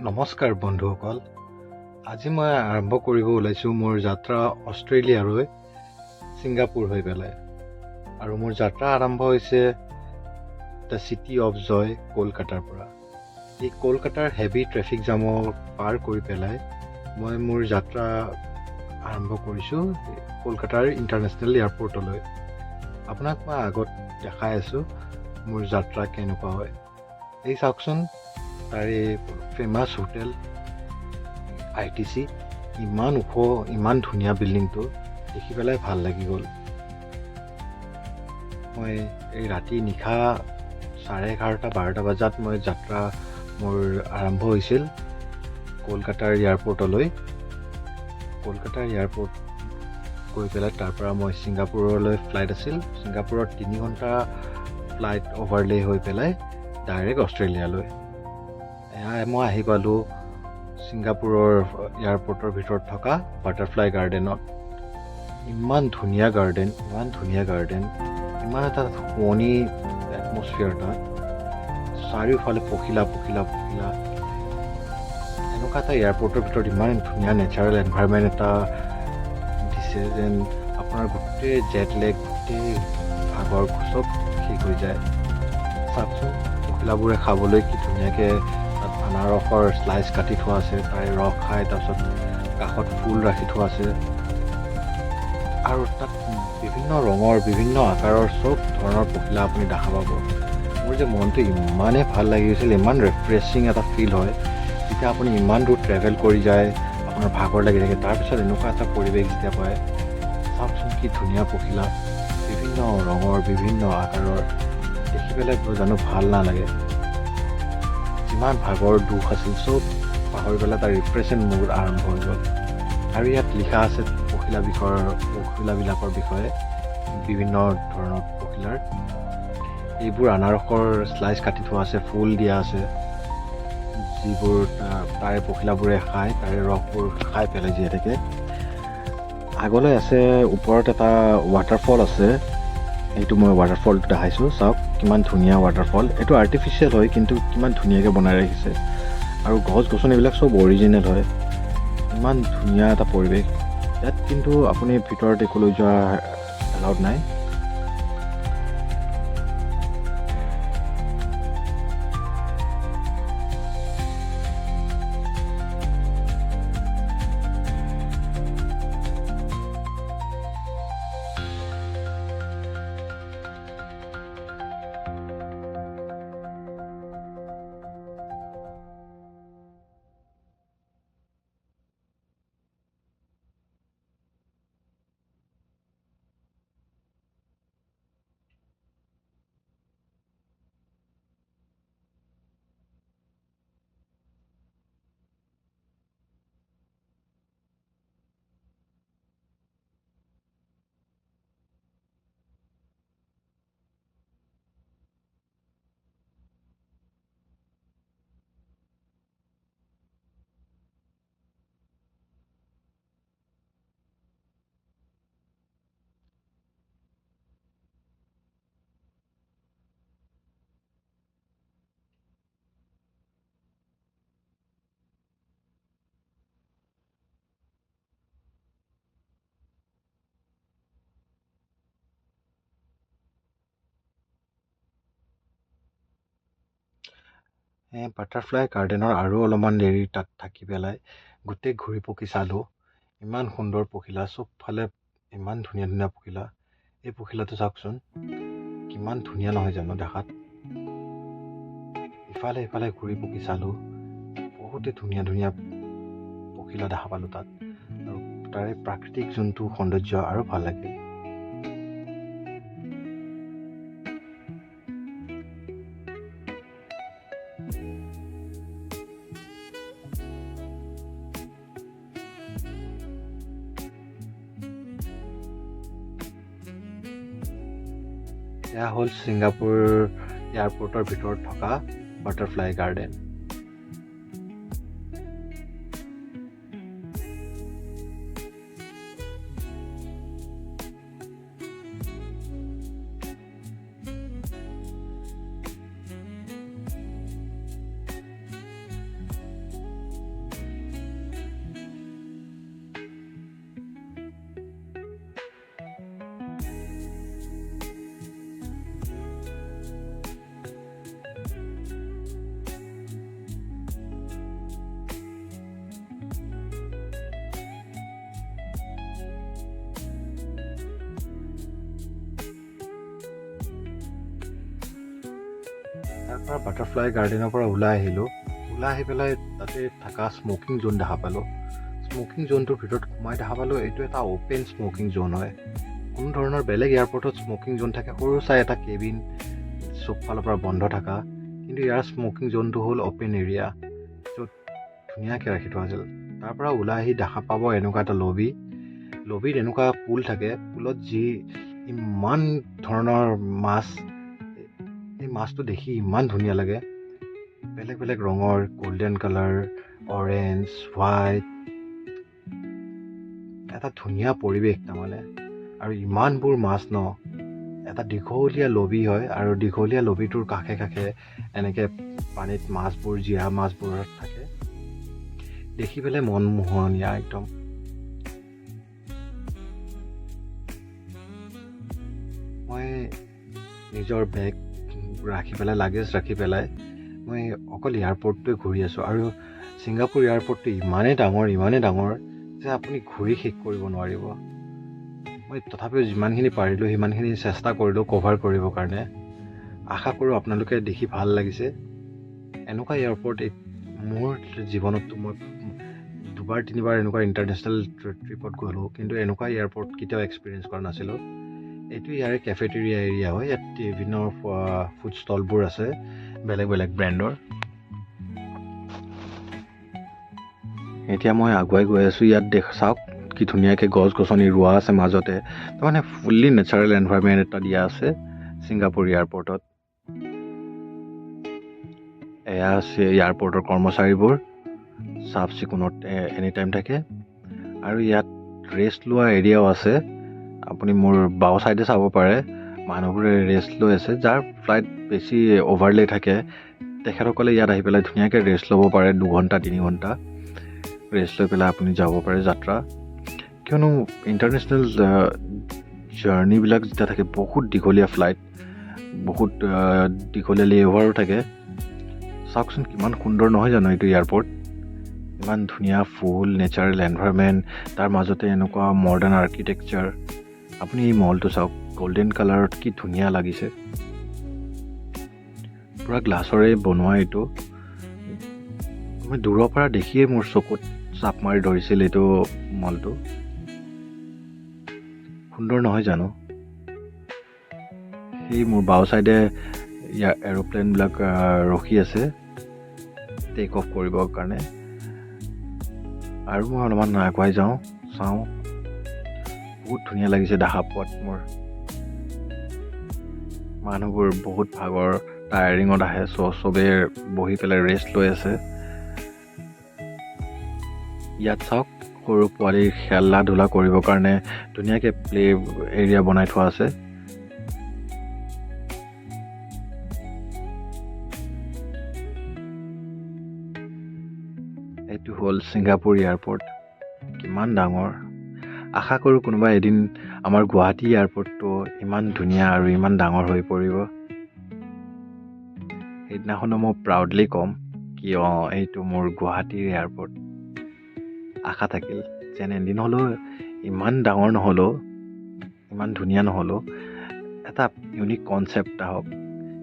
নমস্কাৰ বন্ধুসকল, আজি মই আৰম্ভ কৰিব ওলাইছোঁ মোৰ যাত্ৰা অষ্ট্ৰেলিয়ালৈ ছিংগাপুৰ হৈ পেলাই। আৰু মোৰ যাত্ৰা আৰম্ভ হৈছে দ্য চিটি অফ জয় কলকাতাৰ পৰা। এই কলকাতাৰ হেভি ট্ৰেফিক জামৰ পাৰ কৰি পেলাই মই মোৰ যাত্ৰা আৰম্ভ কৰিছোঁ কলকাতাৰ ইণ্টাৰনেশ্যনেল এয়াৰপৰ্টলৈ। আপোনাক মই আগত দেখাই আছোঁ মোৰ যাত্ৰা কেনেকুৱা হয়। এই চাওকচোন, তাৰে ফেমাছ হোটেল ITC, ইমান ওখ, ইমান ধুনীয়া বিল্ডিংটো দেখি পেলাই ভাল লাগি গ'ল। মই এই ৰাতি নিশা 11:30-12 বজাত মই যাত্ৰা মোৰ আৰম্ভ হৈছিল কলকাতাৰ এয়াৰপৰ্টলৈ। কলকাতাৰ এয়াৰপৰ্ট গৈ পেলাই তাৰ পৰা মই ছিংগাপুৰলৈ ফ্লাইট আছিল। ছিংগাপুৰত 3 ঘণ্টা ফ্লাইট অভাৰলে হৈ পেলাই ডাইৰেক্ট অষ্ট্ৰেলিয়ালৈ। মই আহি পালোঁ ছিংগাপুৰৰ এয়াৰপৰ্টৰ ভিতৰত থকা বাটাৰফ্লাই গাৰ্ডেনত। ইমান ধুনীয়া গাৰ্ডেন, ইমান এটা শুৱনি এটমছফিয়াৰ তাত। চাৰিওফালে পখিলা। এনেকুৱা এটা এয়াৰপৰ্টৰ ভিতৰত ইমান ধুনীয়া নেচাৰেল এনভাইৰনমেণ্ট এটা দিছে যেন আপোনাৰ গোটেই জেট লেগ, গোটেই ভাগৰ চব শেষ হৈ যায়। চাওকচোন, পখিলাবোৰে খাবলৈ কি ধুনীয়াকৈ তাত আনাৰসৰ স্লাইচ কাটি থোৱা আছে, তাৰে ৰস খাই, তাৰপিছত কাষত ফুল ৰাখি থোৱা আছে। আৰু তাত বিভিন্ন ৰঙৰ, বিভিন্ন আকাৰৰ চব ধৰণৰ পখিলা আপুনি দেখা পাব। মোৰ যে মনটো ইমানেই ভাল লাগি গৈছিল, ইমান ৰিফ্ৰেছিং এটা ফিল হয় যেতিয়া আপুনি ইমান দূৰ ট্ৰেভেল কৰি যায়, আপোনাৰ ভাগৰ লাগি থাকে, তাৰপিছত এনেকুৱা এটা পৰিৱেশ যেতিয়া পায়। চাওকচোন কি ধুনীয়া পখিলা, বিভিন্ন ৰঙৰ, বিভিন্ন আকাৰৰ, দেখি পেলাই জানো ভাল নালাগে। যিমান ভাগৰ দুখ আছিল চব পাহৰি পেলাই তাৰ ৰিফ্ৰেছিং মুড আৰম্ভ হৈ গ'ল। আৰু ইয়াত লিখা আছে পখিলাবিলাকৰ বিষয়ে, বিভিন্ন ধৰণৰ পখিলাৰ। এইবোৰ আনাৰসৰ স্লাইচ কাটি থোৱা আছে, ফুল দিয়া আছে, যিবোৰ তাৰে পখিলাবোৰে খায়, তাৰে ৰসবোৰ খাই পেলাই জীয়াই থাকে। আগলৈ আছে ওপৰত এটা ৱাটাৰফল আছে, এইটো মই ৱাটাৰফলটো দেখাইছোঁ। চাওক কিমান ধুনীয়া ৱাটাৰফল। এইটো আৰ্টিফিচিয়েল হয় কিন্তু কিমান ধুনীয়াকৈ বনাই ৰাখিছে। আৰু গছ গছনিবিলাক চব অৰিজিনেল হয়। ইমান ধুনীয়া এটা পৰিৱেশ। ইয়াত কিন্তু আপুনি ভিতৰত একো লৈ যোৱা এলাউড নাই। বাটাৰফ্লাই গাৰ্ডেনৰ আৰু অলপমান দেৰি তাত থাকি পেলাই গোটেই ঘূৰি পকি চালোঁ। ইমান সুন্দৰ পখিলা, চবফালে ইমান ধুনীয়া ধুনীয়া পখিলা। এই পখিলাটো চাওকচোন কিমান ধুনীয়া নহয় জানো দেখাত। ইফালে ইফালে ঘূৰি পকি চালোঁ, বহুতে ধুনীয়া ধুনীয়া পখিলা দেখা পালোঁ তাত। আৰু তাৰে প্ৰাকৃতিক যোনটো সৌন্দৰ্য আৰু ভাল লাগে। এয়া হ'ল ছিংগাপুৰ এয়াৰপৰ্টৰ ভিতৰত থকা বাটাৰফ্লাই গাৰ্ডেন। তাৰ পৰা বাটাৰফ্লাই গাৰ্ডেনৰ পৰা ওলাই আহিলোঁ। ওলাই আহি পেলাই তাতে থকা স্মকিং জোন দেখা পালোঁ। স্মকিং জোনটোৰ ভিতৰত সোমাই দেখা পালোঁ এইটো এটা অ'পেন স্মকিং জোন হয়। কোনো ধৰণৰ বেলেগ এয়াৰপৰ্টত স্মকিং জোন থাকে, সৰু চাই এটা কেবিন চব ফালৰ পৰা বন্ধ থকা, কিন্তু ইয়াৰ স্মকিং জোনটো হ'ল অ'পেন এৰিয়া, য'ত ধুনীয়াকৈ ৰাখি থোৱা আছিল। তাৰ পৰা ওলাই আহি দেখা পাব এনেকুৱা এটা লবিত এনেকুৱা পুল থাকে, পুলত যি ইমান ধৰণৰ মাছ, এই মাছটো দেখি ইমান ধুনীয়া লাগে। বেলেগ বেলেগ ৰঙৰ, গল্ডেন কালাৰ, অৰেঞ্জ, হোৱাইট, এটা ধুনীয়া পৰিৱেশ তাৰমানে। আৰু ইমানবোৰ মাছ ন, এটা দীঘলীয়া লবি হয়, আৰু দীঘলীয়া লবিটোৰ কাষে কাষে এনেকৈ পানীত মাছবোৰ, জীয়া মাছবোৰ থাকে। দেখি পেলাই মনমোহনীয়া একদম। মই নিজৰ বেগ ৰাখি পেলাই, লাগেজ ৰাখি পেলাই মই অকল এয়াৰপৰ্টটোৱে ঘূৰি আছোঁ। আৰু ছিংগাপুৰ এয়াৰপৰ্টটো ইমানেই ডাঙৰ যে আপুনি ঘূৰি শেষ কৰিব নোৱাৰিব। মই তথাপিও যিমানখিনি পাৰিলোঁ সিমানখিনি চেষ্টা কৰিলোঁ কভাৰ কৰিবৰ কাৰণে। আশা কৰোঁ আপোনালোকে দেখি ভাল লাগিছে। এনেকুৱা এয়াৰপৰ্ট মোৰ জীৱনততো মই 2-3বাৰ এনেকুৱা ইণ্টাৰনেশ্যনেল ট্ৰিপত গ'লোঁ, কিন্তু এনেকুৱা এয়াৰপৰ্ট কেতিয়াও এক্সপিৰিয়েঞ্চ কৰা নাছিলোঁ। এইটো ইয়াৰে কেফেটেৰিয়া এৰিয়া হয়। ইয়াত বিভিন্ন ফুড ষ্টলবোৰ আছে বেলেগ বেলেগ ব্ৰেণ্ডৰ। এতিয়া মই আগুৱাই গৈ আছোঁ। ইয়াত চাওক কি ধুনীয়াকৈ গছ গছনি ৰোৱা আছে মাজতে, তাৰমানে ফুল্লি নেচাৰেল এনভাইৰনমেণ্ট এটা দিয়া আছে ছিংগাপুৰ এয়াৰপৰ্টত। এয়া আছে এয়াৰপৰ্টৰ কৰ্মচাৰীবোৰ, চাফ চিকুণত এনি টাইম থাকে। আৰু ইয়াত ৰেষ্ট লোৱা এৰিয়াও আছে। আপুনি মোৰ বাওঁ ছাইডে চাব পাৰে, মানুহবোৰে ৰেষ্ট লৈ আছে। যাৰ ফ্লাইট বেছি অভাৰলে থাকে তেখেতসকলে ইয়াত আহি পেলাই ধুনীয়াকৈ ৰেষ্ট ল'ব পাৰে। 2-3 ঘণ্টা ৰেষ্ট লৈ পেলাই আপুনি যাব পাৰে যাত্ৰা। কিয়নো ইণ্টাৰনেশ্যনেল জাৰ্ণিবিলাক যেতিয়া থাকে, বহুত দীঘলীয়া ফ্লাইট, বহুত দীঘলীয়া লেঅভাৰো থাকে। চাওকচোন কিমান সুন্দৰ নহয় জানো এইটো এয়াৰপৰ্ট। ইমান ধুনীয়া ফুল, নেচাৰেল এনভাইৰনমেণ্ট, তাৰ মাজতে এনেকুৱা মডাৰ্ণ আৰ্কিটেকচাৰ। আপুনি এই মলটো চাওক, গল্ডেন কালাৰত কি ধুনীয়া লাগিছে। পূৰা গ্লাছৰে বনোৱা এইটো। মই দূৰৰ পৰা দেখিয়ে মোৰ চকুত চাপ মাৰি ধৰিছিল এইটো মলটো। সুন্দৰ নহয় জানো? সেই মোৰ বাওঁ চাইডে ইয়াৰ এৰোপ্লেনবিলাক ৰখি আছে টেক অফ কৰিবৰ কাৰণে। আৰু মই অলপমান আগুৱাই যাওঁ, চাওঁ। বহুত ধুনীয়া লাগিছে দেখা পোৱাত মোৰ। মানুহবোৰ বহুত ভাগৰ টায়াৰিঙত আহে, চবেই বহি পেলাই ৰেষ্ট লৈ আছে। ইয়াত চাওক, সৰু পোৱালীৰ খেলা ধূলা কৰিবৰ কাৰণে ধুনীয়াকৈ প্লে এৰিয়া বনাই থোৱা আছে। এইটো হ'ল ছিংগাপুৰ এয়াৰপৰ্ট। কিমান ডাঙৰ। আশা কৰোঁ কোনোবা এদিন আমাৰ গুৱাহাটী এয়াৰপৰ্টটো ইমান ধুনীয়া আৰু ইমান ডাঙৰ হৈ পৰিব। সেইদিনাখনো মই প্ৰাউডলি ক'ম কি এইটো মোৰ গুৱাহাটীৰ এয়াৰপৰ্ট। আশা থাকিল যেন এদিন হ'লেও ইমান ডাঙৰ নহ'লেও, ইমান ধুনীয়া নহ'লেও, এটা ইউনিক কনচেপ্ট এটা হওক।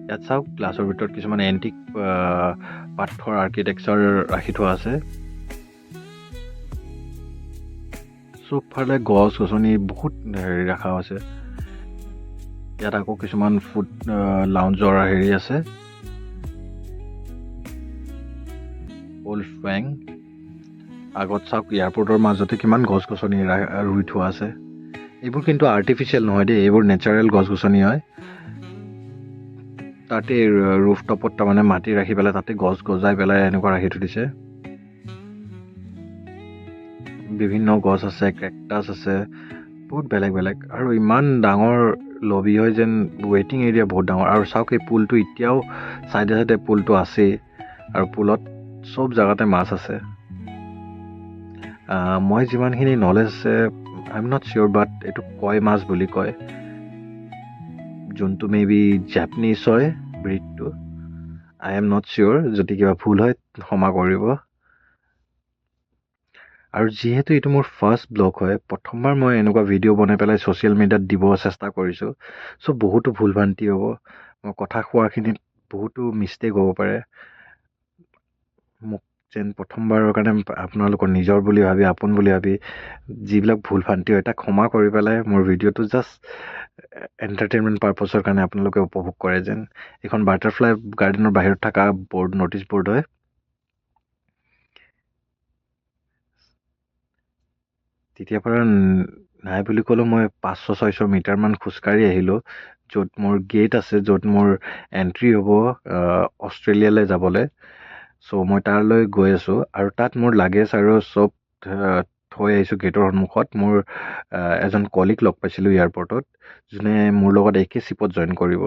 ইয়াত চাওক, গ্লাছৰ ভিতৰত কিছুমান এণ্টিক পাথৰ আৰ্কিটেকচাৰ ৰাখি থোৱা আছে। চবফালে গছ গছনি বহুত ৰখা আছে। ইয়াত আকৌ কিছুমান ফুড লাউঞ্জৰ আছে। ওল্ফৱেং। আগত চাওক, এয়াৰপৰ্টৰ মাজতে কিমান গছ গছনি ৰুই থোৱা আছে। এইবোৰ কিন্তু আৰ্টিফিচিয়েল নহয় দেই, এইবোৰ নেচাৰেল গছ গছনি হয়। তাতে ৰুফটপত তাৰমানে মাটি ৰাখি পেলাই তাতে গছ গজাই পেলাই এনেকুৱা ৰাখি থৈ দিছে। বিভিন্ন গছ আছে, কেকটাছ আছে, বহুত বেলেগ বেলেগ। আৰু ইমান ডাঙৰ লবি হয় যেন ৱেইটিং এৰিয়া বহুত ডাঙৰ। আৰু চাওক, এই পুলটো এতিয়াও চাইডে চাইডে পুলটো আছেই, আৰু পুলত চব জেগাতে মাছ আছে। মই যিমানখিনি নলেজ আছে, আই এম নট চিয়'ৰ, বাট এইটো কয় মাছ বুলি কয়, যোনটো মে বি জাপানীজ হয় ব্ৰিডটো। আই এম নট চিয়'ৰ, যদি কিবা ভুল হয় ক্ষমা কৰিব। আৰু যিহেতু এইটো মোৰ ফাৰ্ষ্ট ব্লগ হয়, প্ৰথমবাৰ মই এনেকুৱা ভিডিঅ' বনাই পেলাই ছ'চিয়েল মিডিয়াত দিব চেষ্টা কৰিছোঁ, চ' বহুতো ভুল ভ্ৰান্তি হ'ব। মই কথা কোৱাখিনিত বহুতো মিষ্টেক হ'ব পাৰে। মোক যেন প্ৰথমবাৰৰ কাৰণে আপোনালোকৰ নিজৰ বুলি ভাবি, আপোন বুলি ভাবি যিবিলাক ভুল ভ্ৰান্তি হয় তাক ক্ষমা কৰি পেলাই মোৰ ভিডিঅ'টো জাষ্ট এণ্টাৰটেইনমেণ্ট পাৰপছৰ কাৰণে আপোনালোকে উপভোগ কৰে যেন। এইখন বাটাৰফ্লাই গাৰ্ডেনৰ বাহিৰত থকা নটিচ বৰ্ড হয়। তেতিয়াৰ পৰা নাই বুলি ক'লেও মই 500-600 মিটাৰমান খোজকাঢ়ি আহিলোঁ, য'ত মোৰ গেট আছে, য'ত মোৰ এণ্ট্ৰি হ'ব অষ্ট্ৰেলিয়ালৈ যাবলৈ। চ' মই তালৈ গৈ আছোঁ আৰু তাত মোৰ লাগেজ আৰু চব থৈ আহিছোঁ গেটৰ সন্মুখত। মোৰ এজন কলিগ লগ পাইছিলোঁ এয়াৰপৰ্টত, যোনে মোৰ লগত একে শ্বিপত জইন কৰিব।